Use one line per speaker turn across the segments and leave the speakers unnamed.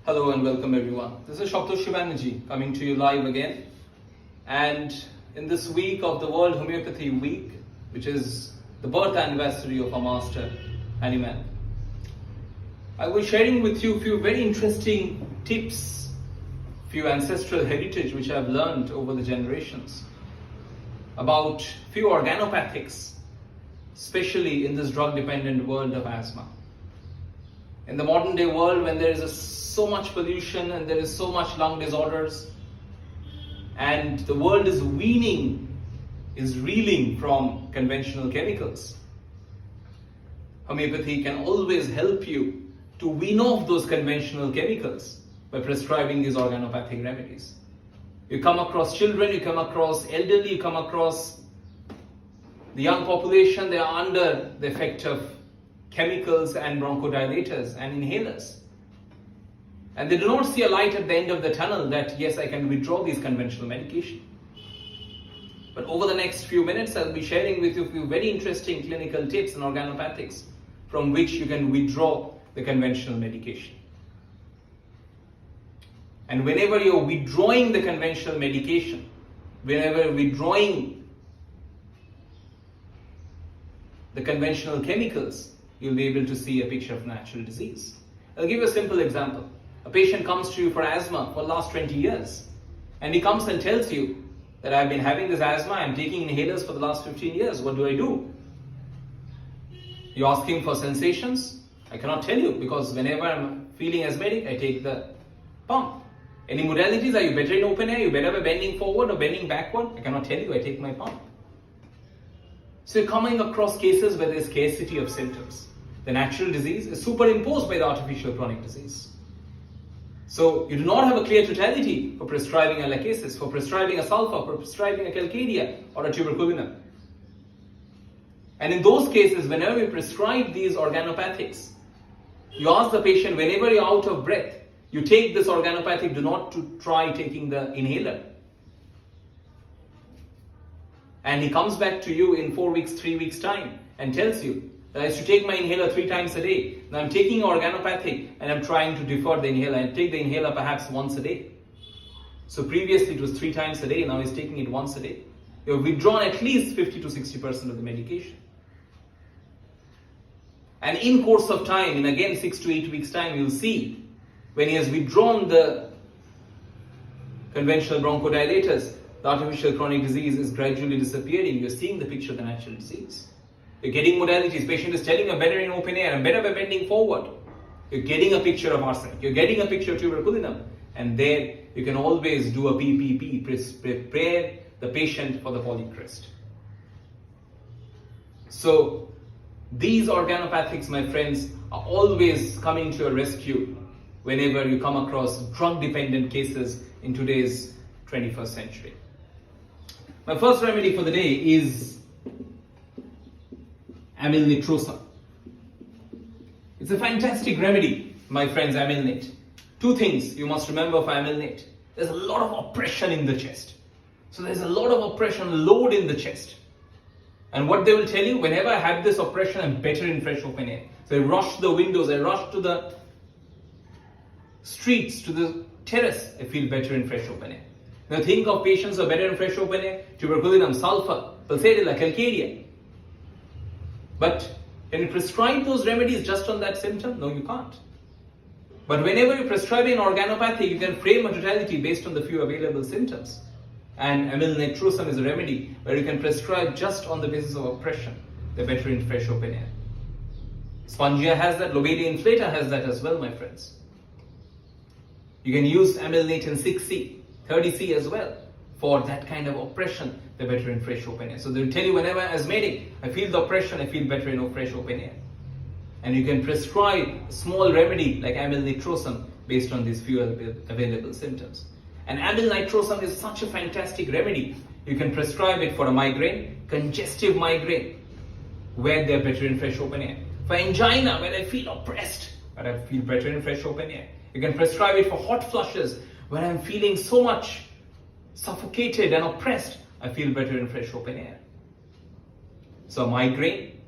Hello and welcome everyone. This is Shaptosh Shivanergy coming to you live again. And in this week of the World Homeopathy Week, which is the birth anniversary of our master, Hahnemann, I was sharing with you a few very interesting tips, few ancestral heritage which I've learned over the generations about few organopathics, especially in this drug-dependent world of asthma. In the modern day world, when there is so much pollution and there is so much lung disorders, and the world is reeling from conventional chemicals, homeopathy can always help you to wean off those conventional chemicals by prescribing these organopathic remedies. You come across children, you come across elderly, you come across the young population, they are under the effect of chemicals and bronchodilators and inhalers. And they do not see a light at the end of the tunnel that, yes, I can withdraw these conventional medication. But over the next few minutes, I'll be sharing with you a few very interesting clinical tips and organopathics from which you can withdraw the conventional medication. And whenever you're withdrawing the conventional medication, whenever withdrawing the conventional chemicals, you'll be able to see a picture of natural disease. I'll give you a simple example. A patient comes to you for asthma for the last 20 years, and he comes and tells you that I've been having this asthma, I'm taking inhalers for the last 15 years, what do I do? You're asking for sensations? I cannot tell you, because whenever I'm feeling asthmatic, I take the pump. Any modalities? Are you better in open air? Are you better by bending forward or bending backward? I cannot tell you, I take my pump. So you're coming across cases where there's scarcity of symptoms. The natural disease is superimposed by the artificial chronic disease. So you do not have a clear totality for prescribing a lachesis, for prescribing a sulfa, for prescribing a calcadia or a tuberculinum. And in those cases, whenever we prescribe these organopathics, you ask the patient, whenever you're out of breath, you take this organopathic, do not to try taking the inhaler. And he comes back to you in 4 weeks, 3 weeks time and tells you that I used to take my inhaler 3 times a day. Now I'm taking organopathic and I'm trying to defer the inhaler. I take the inhaler perhaps once a day. So previously it was 3 times a day, now he's taking it once a day. You've withdrawn at least 50 to 60% of the medication. And in course of time, in again 6 to 8 weeks time, you'll see when he has withdrawn the conventional bronchodilators, the artificial chronic disease is gradually disappearing. You're seeing the picture of the natural disease. You're getting modalities. Patient is telling you better in open air, I'm better by bending forward. You're getting a picture of arsenic. You're getting a picture of tuberculinum. And there you can always do a PPP, prepare the patient for the polycrest. So these organopathics, my friends, are always coming to your rescue whenever you come across drug-dependent cases in today's 21st century. My first remedy for the day is amyl nitrosum. It's a fantastic remedy, my friends, amylnate. 2 things you must remember for amylnate. There's a lot of oppression in the chest. So there's a lot of oppression, load in the chest. And what they will tell you, whenever I have this oppression, I'm better in fresh open air. So I rush to the windows, I rush to the streets, to the terrace, I feel better in fresh open air. Now think of patients who are better in fresh open air, tuberculinum, sulfa, pulsatilla, calcaria. But can you prescribe those remedies just on that symptom? No, you can't. But whenever you prescribe an organopathy, you can frame a totality based on the few available symptoms. And amyl nitrosum is a remedy where you can prescribe just on the basis of oppression. They're better in fresh open air. Spongia has that, Lobelia inflata has that as well, my friends. You can use amylnate in 6C, 30C as well. For that kind of oppression, they're better in fresh open air. So they'll tell you whenever I'm asthmatic, I feel the oppression, I feel better in fresh open air. And you can prescribe a small remedy like amyl nitrosum based on these few available symptoms. And amyl nitrosum is such a fantastic remedy. You can prescribe it for a migraine, congestive migraine, where they're better in fresh open air. For angina, when I feel oppressed, but I feel better in fresh open air. You can prescribe it for hot flushes, when I'm feeling so much suffocated and oppressed, I feel better in fresh open air. So migraine,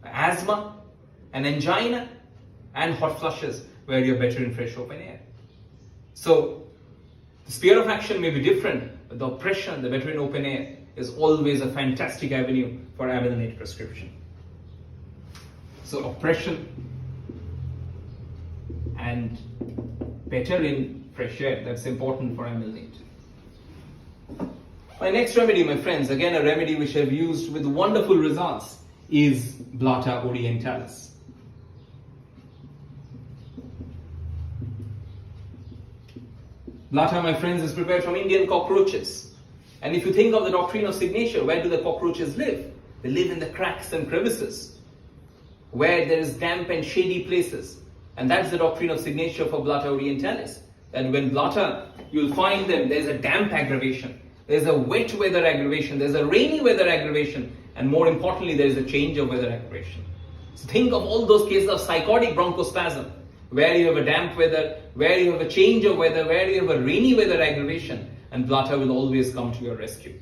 asthma, and angina, and hot flushes where you're better in fresh open air. So the sphere of action may be different, but the oppression, the better in open air, is always a fantastic avenue for amilanate prescription. So oppression and better in fresh air, that's important for amilanate. My next remedy, my friends, again a remedy which I've used with wonderful results, is Blatta orientalis. Blatta, my friends, is prepared from Indian cockroaches. And if you think of the doctrine of signature, where do the cockroaches live? They live in the cracks and crevices, where there is damp and shady places. And that's the doctrine of signature for Blatta orientalis. That when Blatta, you'll find them, there's a damp aggravation, there's a wet weather aggravation, there's a rainy weather aggravation, and more importantly, there is a change of weather aggravation. So think of all those cases of psychotic bronchospasm, where you have a damp weather, where you have a change of weather, where you have a rainy weather aggravation, and Blatta will always come to your rescue.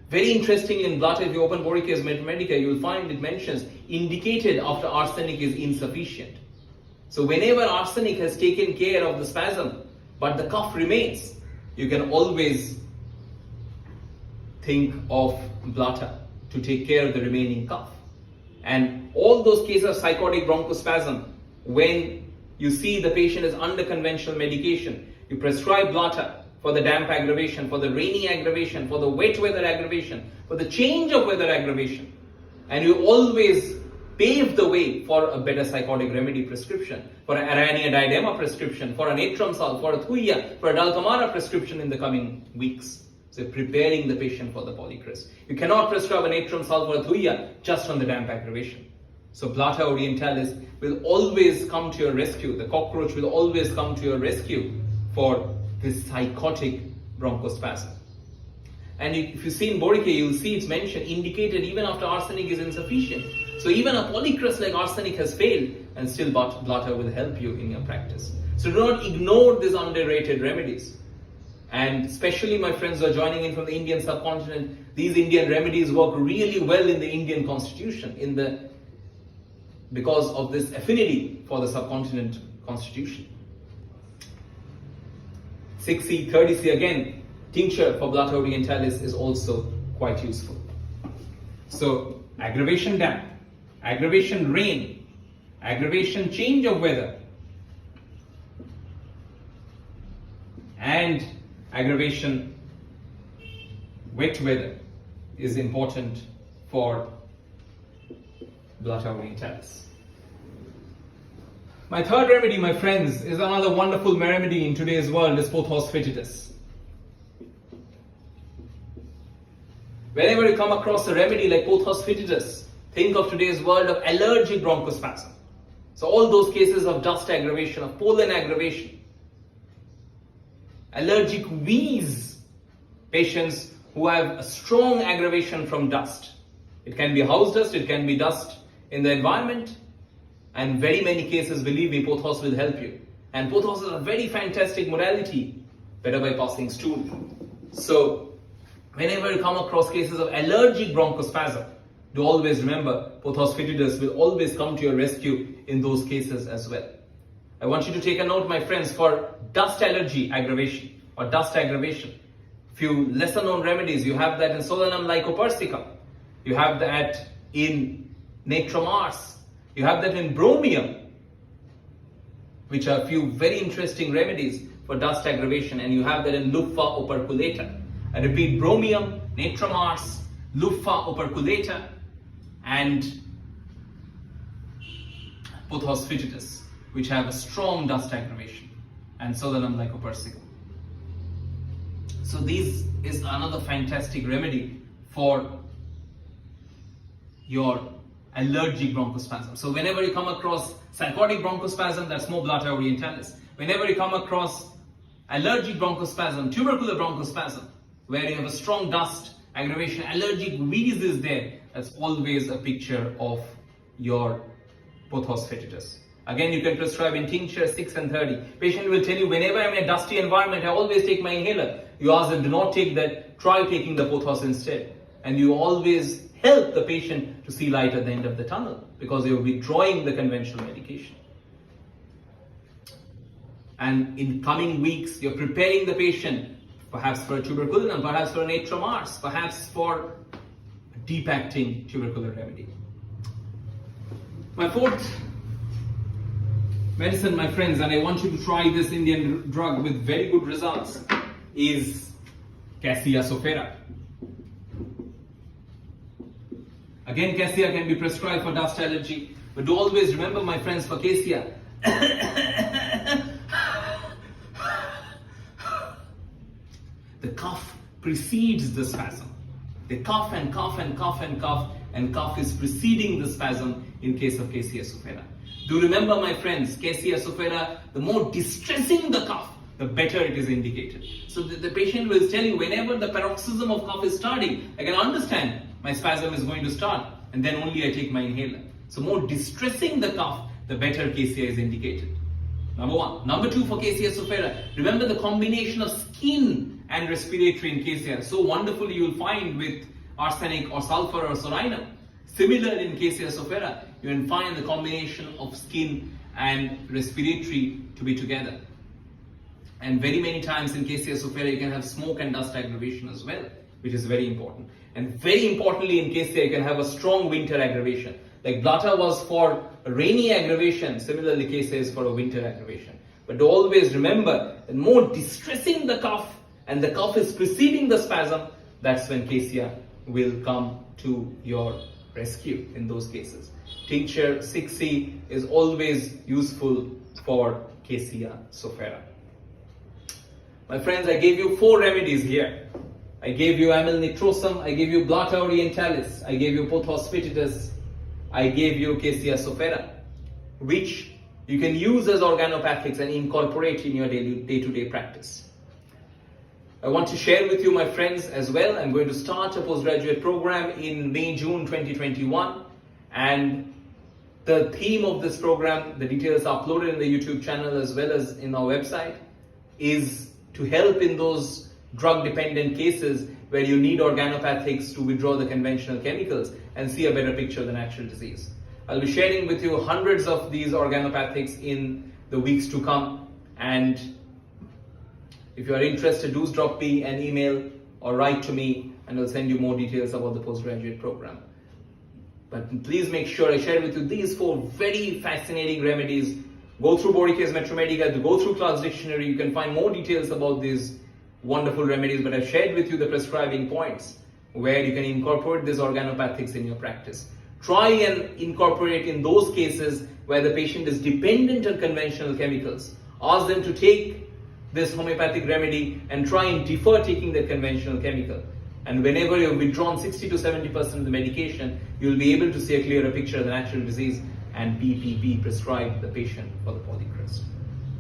Very interestingly, in Blatta, if you open Boricus Medica, you will find it mentions indicated after arsenic is insufficient. So whenever arsenic has taken care of the spasm, but the cough remains, you can always think of Blatta to take care of the remaining cough. And all those cases of psychotic bronchospasm, when you see the patient is under conventional medication, you prescribe Blatta for the damp aggravation, for the rainy aggravation, for the wet weather aggravation, for the change of weather aggravation. And you always pave the way for a better psychotic remedy prescription, for an Arania diadema prescription, for an Natrum sal, for a Thuya, for a Dulcamara prescription in the coming weeks. So preparing the patient for the polycrest. You cannot prescribe a Natrum sal for a Thuya just on the damp aggravation. So Blatta orientalis will always come to your rescue. The cockroach will always come to your rescue for this psychotic bronchospasm. And if you see in Boricae, you'll see it's mentioned, indicated even after arsenic is insufficient. So even a polycrest like arsenic has failed, and still Blatta will help you in your practice. So do not ignore these underrated remedies. And especially my friends who are joining in from the Indian subcontinent, these Indian remedies work really well in the Indian constitution, because of this affinity for the subcontinent constitution. 6C, 30C again, tincture for Blatta orientalis is also quite useful. So aggravation damp, aggravation rain, aggravation change of weather, and aggravation wet weather is important for Blatta orientalis. My third remedy, my friends, is another wonderful remedy in today's world, is Pothos foetidus. Whenever you come across a remedy like Pothos foetidus, think of today's world of allergic bronchospasm. So all those cases of dust aggravation, of pollen aggravation, allergic wheeze, patients who have a strong aggravation from dust. It can be house dust, it can be dust in the environment, and very many cases, believe me, Pothos will help you. And Pothos is a very fantastic modality, better by passing stool. So whenever you come across cases of allergic bronchospasm, do always remember Pothos foetidus will always come to your rescue in those cases as well. I want you to take a note, my friends, for dust allergy aggravation or dust aggravation. Few lesser known remedies, you have that in Solanum lycopersicum, you have that in Natrum ars, you have that in Bromium, which are a few very interesting remedies for dust aggravation, and you have that in Lupha operculata. I repeat, Bromium, Natrum ars, Lupha operculata, and Pothos foetidus, which have a strong dust aggravation, and Solanum lycopersicum. So this is another fantastic remedy for your allergic bronchospasm. So whenever you come across psychotic bronchospasm, that's more Blatta orientalis. Whenever you come across allergic bronchospasm, tubercular bronchospasm, where you have a strong dust aggravation, allergic wheeze is there, that's always a picture of your Pothos foetidus. Again, you can prescribe in tincture 6 and 30. Patient will tell you, whenever I'm in a dusty environment, I always take my inhaler. You ask them, do not take that, try taking the Pothos instead. And you always help the patient to see light at the end of the tunnel, because you're withdrawing the conventional medication. and in coming weeks you're preparing the patient perhaps for a tuberculinum, perhaps for an atrium ars, perhaps for a deep acting tubercular remedy. My fourth medicine, my friends, and I want you to try this Indian drug with very good results, is Cassia Sophera. Again, Cassia can be prescribed for dust allergy, but do always remember, my friends, for Cassia, the cough precedes the spasm. They cough and cough and cough and cough, and cough is preceding the spasm in case of Cassia Sophera. Do remember, my friends, Cassia Sophera, the more distressing the cough, the better it is indicated. So the patient will tell you, whenever the paroxysm of cough is starting, I can understand my spasm is going to start, and then only I take my inhaler. So more distressing the cough, the better Cassia is indicated. Number one. Number two, for Cassia Sophera, remember the combination of skin and respiratory in Cassia. So wonderfully you'll find with arsenic or sulfur or sorinum. Similar in Cassia Sophera, you will find the combination of skin and respiratory to be together. And very many times in Cassia Sophera you can have smoke and dust aggravation as well, which is very important. And very importantly in Cassia you can have a strong winter aggravation. Like Blata was for a rainy aggravation, similarly Cassia is for a winter aggravation. But always remember that more distressing the cough, and the cough is preceding the spasm, that's when Cassia will come to your rescue in those cases. Tincture 6C is always useful for Cassia Sophera. My friends, I gave you 4 remedies here. I gave you amyl nitrosum, I gave you Blata orientalis, I gave you Poth hospitatus, I gave you Cassia Sophera, which you can use as organopathics and incorporate in your day-to-day practice. I want to share with you, my friends, as well, I'm going to start a postgraduate program in May-June 2021, and the theme of this program, the details are uploaded in the YouTube channel as well as in our website, is to help in those drug-dependent cases where you need organopathics to withdraw the conventional chemicals and see a better picture of the natural disease. I'll be sharing with you hundreds of these organopathics in the weeks to come, and if you are interested, do drop me an email or write to me and I'll send you more details about the postgraduate program. But please make sure I share with you these 4 very fascinating remedies. Go through Boricase Metromedica, go through Clark's Dictionary, you can find more details about these wonderful remedies, but I've shared with you the prescribing points where you can incorporate these organopathics in your practice. Try and incorporate in those cases where the patient is dependent on conventional chemicals. Ask them to take this homeopathic remedy and try and defer taking the conventional chemical. And whenever you've withdrawn 60 to 70% of the medication, you'll be able to see a clearer picture of the natural disease and BPP prescribe the patient for the polycrest.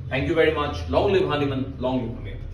Thank you very much. Long live Hanuman, long live Homeopathy.